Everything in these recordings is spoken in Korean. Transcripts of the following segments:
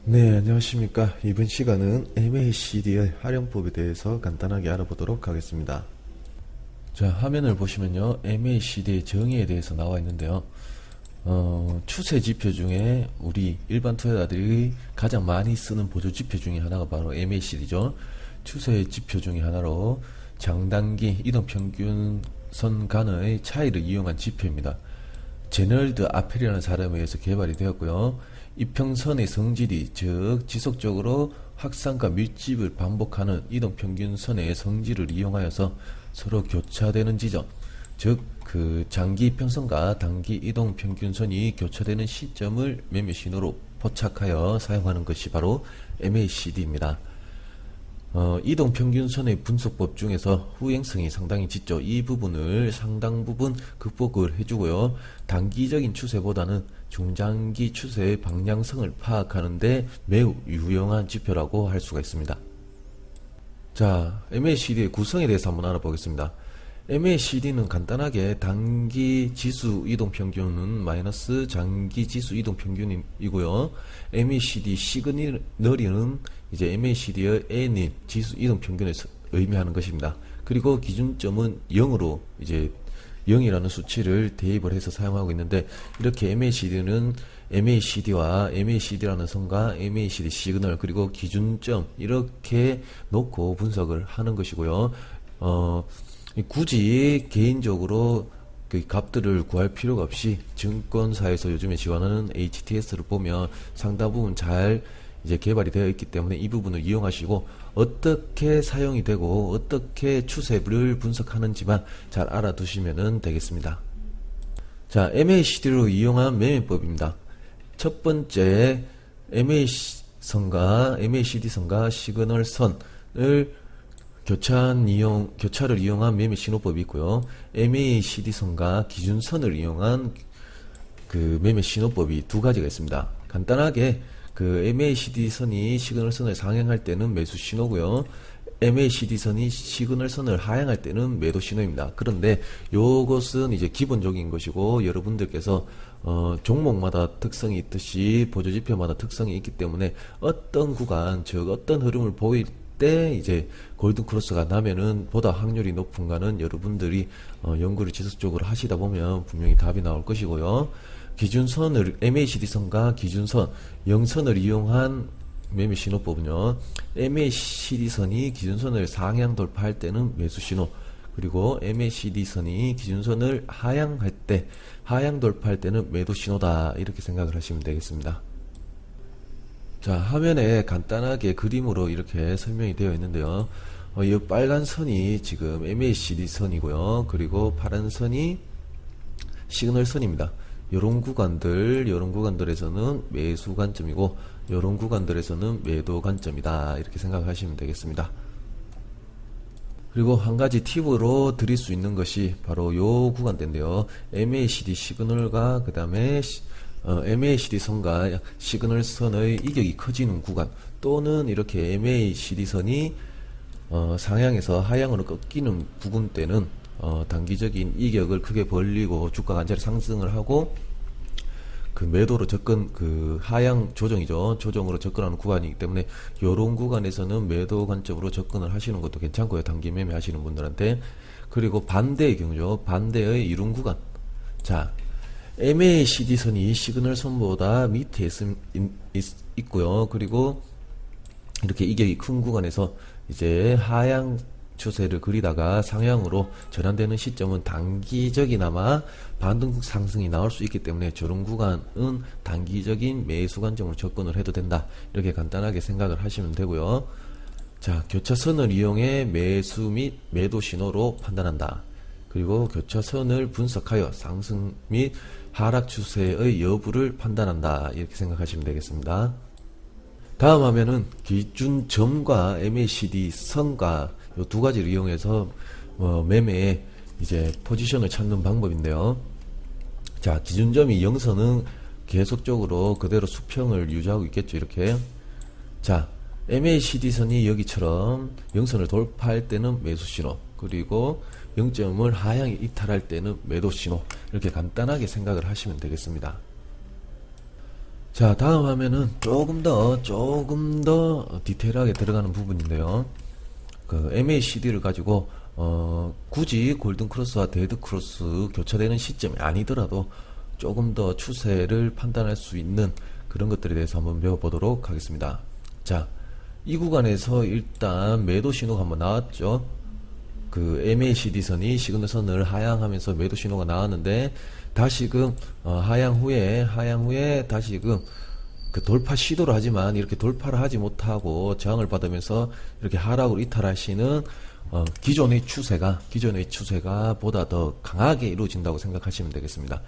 네, 안녕하십니까. 이번 시간은 MACD의 활용법에 대해서 간단하게 알아보도록 하겠습니다. 자, 화면을 보시면요, MACD의 정의에 대해서 나와 있는데요. 추세 지표 중에 우리 일반 투자자들이 가장 많이 쓰는 보조 지표 중에 하나가 바로 MACD죠. 추세 지표 중에 하나로 장단기 이동평균선 간의 차이를 이용한 지표입니다. 제널드 아펠이라는 사람에 의해서 개발이 되었고요. 이평선의 성질이 즉 지속적으로 확산과 밀집을 반복하는 이동평균선의 성질을 이용하여서 서로 교차되는 지점, 즉 그 장기 이평선과 단기 이동평균선이 교차되는 시점을 매매 신호로 포착하여 사용하는 것이 바로 MACD입니다. 이동평균선의 분석법 중에서 후행성이 상당히 짙죠. 이 부분을 상당 부분 극복을 해주고요. 단기적인 추세보다는 중장기 추세의 방향성을 파악하는데 매우 유용한 지표라고 할 수가 있습니다. 자, MACD의 구성에 대해서 한번 알아보겠습니다. MACD는 간단하게 단기 지수 이동평균은 마이너스 장기 지수 이동평균이고요. MACD 시그널은 이제 MACD의 N인 지수 이동평균을 의미하는 것입니다. 그리고 기준점은 0으로 이제 0이라는 수치를 대입을 해서 사용하고 있는데, 이렇게 MACD는 MACD와 MACD라는 선과 MACD 시그널 그리고 기준점 이렇게 놓고 분석을 하는 것이고요. 굳이 개인적으로 그 값들을 구할 필요가 없이 증권사에서 요즘에 지원하는 HTS를 보면 상당 부분 잘 이제 개발이 되어 있기 때문에 이 부분을 이용하시고 어떻게 사용이 되고 어떻게 추세를 분석하는지만 잘 알아두시면 되겠습니다. 자, MACD로 이용한 매매법입니다. 첫 번째, MACD선과 시그널선을 교차를 이용한 매매 신호법이 있고요. MACD선과 기준선을 이용한 그 매매 신호법이 두 가지가 있습니다. 간단하게 그 MACD선이 시그널선을 상향할 때는 매수 신호고요. MACD선이 시그널선을 하향할 때는 매도 신호입니다. 그런데 요것은 이제 기본적인 것이고, 여러분들께서 종목마다 특성이 있듯이 보조지표마다 특성이 있기 때문에 어떤 구간, 즉 어떤 흐름을 보일 때 이제 골든 크로스가 나면은 보다 확률이 높은가는 여러분들이 연구를 지속적으로 하시다 보면 분명히 답이 나올 것이고요. 기준선을 MACD선과 기준선, 영선을 이용한 매매 신호법은요, MACD선이 기준선을 상향 돌파할 때는 매수 신호, 그리고 MACD선이 기준선을 하향할 때, 하향 돌파할 때는 매도 신호다, 이렇게 생각을 하시면 되겠습니다. 자, 화면에 간단하게 그림으로 이렇게 설명이 되어 있는데요. 이 빨간 선이 지금 MACD 선이고요. 그리고 파란 선이 시그널 선입니다. 요런 구간들에서는 매수 관점이고, 요런 구간들에서는 매도 관점이다, 이렇게 생각하시면 되겠습니다. 그리고 한 가지 팁으로 드릴 수 있는 것이 바로 요 구간대인데요. MACD 시그널과 그 다음에 MACD 선과 시그널 선의 이격이 커지는 구간, 또는 이렇게 MACD 선이 상향에서 하향으로 꺾이는 부분 때는 단기적인 이격을 크게 벌리고 주가가 한 자리 상승을 하고 그 매도로 하향 조정이죠. 조정으로 접근하는 구간이기 때문에 요런 구간에서는 매도 관점으로 접근을 하시는 것도 괜찮고요. 단기 매매 하시는 분들한테. 그리고 반대의 경우죠. 반대의 이룬 구간. 자, MACD선이 시그널선보다 밑에 있고요. 그리고 이렇게 이격이 큰 구간에서 이제 하향 추세를 그리다가 상향으로 전환되는 시점은 단기적이나마 반등 상승이 나올 수 있기 때문에 저런 구간은 단기적인 매수 관점으로 접근을 해도 된다, 이렇게 간단하게 생각을 하시면 되고요. 자, 교차선을 이용해 매수 및 매도 신호로 판단한다. 그리고 교차선을 분석하여 상승 및 하락 추세의 여부를 판단한다, 이렇게 생각하시면 되겠습니다. 다음 화면은 기준점과 MACD 선과 이 두 가지를 이용해서 매매에 이제 포지션을 찾는 방법인데요. 자, 기준점이 0선은 계속적으로 그대로 수평을 유지하고 있겠죠. 이렇게. 자, MACD선이 여기처럼 0선을 돌파할 때는 매수 신호, 그리고 0점을 하향에 이탈할 때는 매도 신호, 이렇게 간단하게 생각을 하시면 되겠습니다. 자, 다음 화면은 조금 더 디테일하게 들어가는 부분인데요. 그 MACD를 가지고 굳이 골든크로스와 데드크로스 교차되는 시점이 아니더라도 조금 더 추세를 판단할 수 있는 그런 것들에 대해서 한번 배워보도록 하겠습니다. 자, 이 구간에서 일단 매도 신호가 한번 나왔죠. 그 MACD선이 시그널선을 하향하면서 매도 신호가 나왔는데 다시금 하향 후에 다시금 그 돌파 시도를 하지만 이렇게 돌파를 하지 못하고 저항을 받으면서 이렇게 하락으로 이탈하시는 기존의 추세가 보다 더 강하게 이루어진다고 생각하시면 되겠습니다.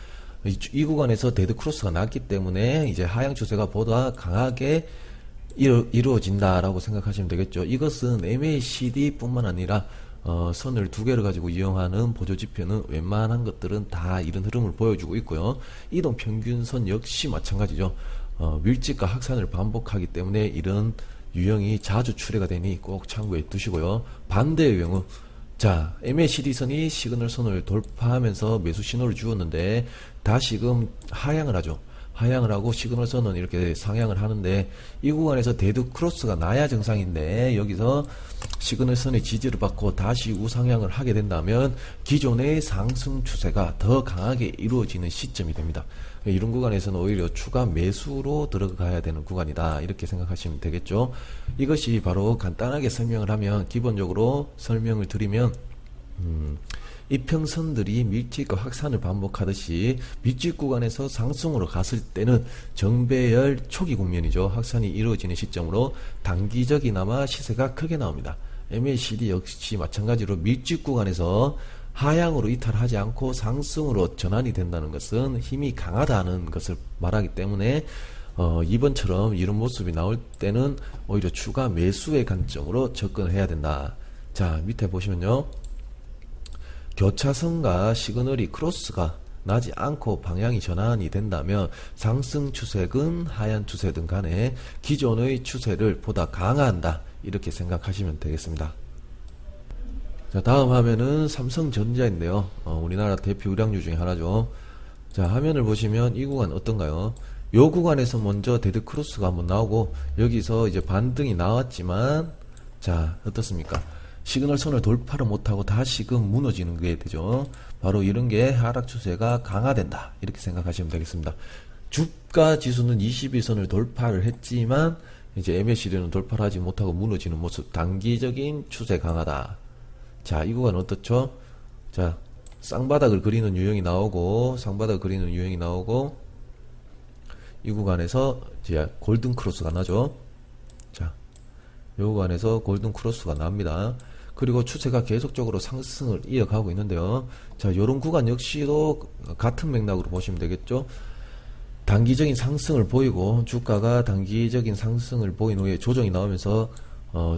이 구간에서 데드크로스가 났기 때문에 이제 하향 추세가 보다 강하게 이루어진다라고 생각하시면 되겠죠. 이것은 MACD 뿐만 아니라 선을 두 개를 가지고 이용하는 보조지표는 웬만한 것들은 다 이런 흐름을 보여주고 있고요. 이동평균선 역시 마찬가지죠. 밀집과 확산을 반복하기 때문에 이런 유형이 자주 출해가 되니 꼭 참고해 두시고요. 반대의 경우, 자, MACD선이 시그널선을 돌파하면서 매수 신호를 주었는데 다시금 하향을 하죠. 하향을 하고 시그널선은 이렇게 상향을 하는데 이 구간에서 데드크로스가 나야 정상인데 여기서 시그널선의 지지를 받고 다시 우상향을 하게 된다면 기존의 상승 추세가 더 강하게 이루어지는 시점이 됩니다. 이런 구간에서는 오히려 추가 매수로 들어가야 되는 구간이다, 이렇게 생각하시면 되겠죠. 이것이 바로 간단하게 설명을 하면, 기본적으로 설명을 드리면 이평선들이 밀집과 확산을 반복하듯이 밀집 구간에서 상승으로 갔을 때는 정배열 초기 국면이죠. 확산이 이루어지는 시점으로 단기적이나마 시세가 크게 나옵니다. MACD 역시 마찬가지로 밀집 구간에서 하향으로 이탈하지 않고 상승으로 전환이 된다는 것은 힘이 강하다는 것을 말하기 때문에 이번처럼 이런 모습이 나올 때는 오히려 추가 매수의 관점으로 접근을 해야 된다. 자, 밑에 보시면요, 교차선과 시그널이 크로스가 나지 않고 방향이 전환이 된다면 상승 추세든 하향 추세든 간에 기존의 추세를 보다 강화한다, 이렇게 생각하시면 되겠습니다. 자, 다음 화면은 삼성전자인데요. 우리나라 대표 우량주 중에 하나죠. 자, 화면을 보시면 이 구간 어떤가요? 요 구간에서 먼저 데드크로스가 한번 나오고 여기서 이제 반등이 나왔지만, 자, 어떻습니까? 시그널선을 돌파를 못하고 다시금 무너지는 게 되죠. 바로 이런 게 하락 추세가 강화된다, 이렇게 생각하시면 되겠습니다. 주가 지수는 21선을 돌파를 했지만 이제 MACD는 돌파를 하지 못하고 무너지는 모습, 단기적인 추세 강하다. 자, 이 구간 어떻죠? 자, 쌍바닥을 그리는 유형이 나오고 이 구간에서 이제 골든 크로스가 나죠. 자, 이 구간에서 골든 크로스가 납니다. 그리고 추세가 계속적으로 상승을 이어가고 있는데요. 자, 요런 구간 역시도 같은 맥락으로 보시면 되겠죠. 단기적인 상승을 보이고 주가가 단기적인 상승을 보인 후에 조정이 나오면서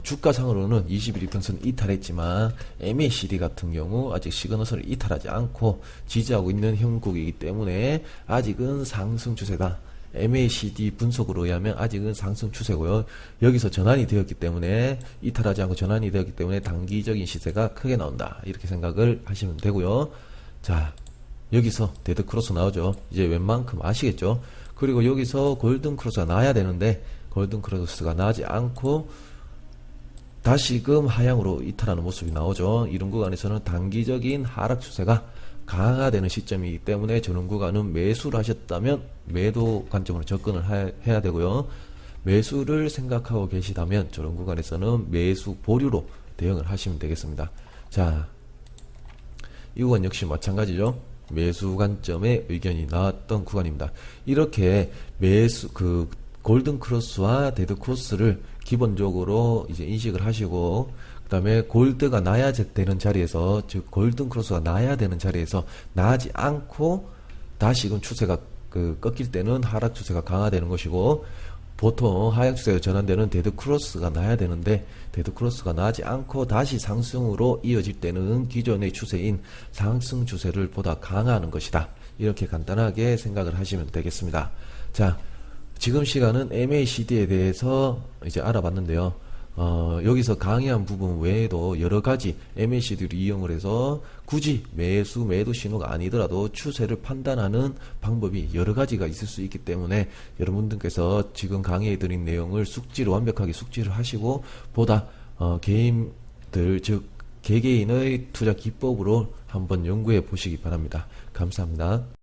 주가상으로는 21이평선 이탈했지만 MACD 같은 경우 아직 시그널선을 이탈하지 않고 지지하고 있는 형국이기 때문에 아직은 상승 추세다. MACD 분석으로 의하면 아직은 상승 추세고요. 여기서 전환이 되었기 때문에, 이탈하지 않고 전환이 되었기 때문에 단기적인 시세가 크게 나온다, 이렇게 생각을 하시면 되고요. 자, 여기서 데드크로스 나오죠. 이제 웬만큼 아시겠죠. 그리고 여기서 골든크로스가 나야 되는데 골든크로스가 나지 않고 다시금 하향으로 이탈하는 모습이 나오죠. 이런 구간에서는 단기적인 하락 추세가 강화되는 시점이기 때문에 저런 구간은 매수를 하셨다면 매도 관점으로 접근을 해야 되고요. 매수를 생각하고 계시다면 저런 구간에서는 매수 보류로 대응을 하시면 되겠습니다. 자, 이 구간 역시 마찬가지죠. 매수 관점의 의견이 나왔던 구간입니다. 이렇게 골든 크로스와 데드 크로스를 기본적으로 이제 인식을 하시고, 그 다음에 골드가 나야 되는 자리에서, 즉 골든 크로스가 나야 되는 자리에서 나지 않고 다시금 추세가 꺾일 때는 하락 추세가 강화되는 것이고, 보통 하향 추세가 전환되는 데드 크로스가 나야 되는데 데드 크로스가 나지 않고 다시 상승으로 이어질 때는 기존의 추세인 상승 추세를 보다 강화하는 것이다, 이렇게 간단하게 생각을 하시면 되겠습니다. 자, 지금 시간은 MACD에 대해서 이제 알아봤는데요. 여기서 강의한 부분 외에도 여러 가지 MACD를 이용을 해서 굳이 매수, 매도 신호가 아니더라도 추세를 판단하는 방법이 여러 가지가 있을 수 있기 때문에 여러분들께서 지금 강의해드린 내용을 완벽하게 숙지를 하시고 보다 개인들, 즉 개개인의 투자 기법으로 한번 연구해 보시기 바랍니다. 감사합니다.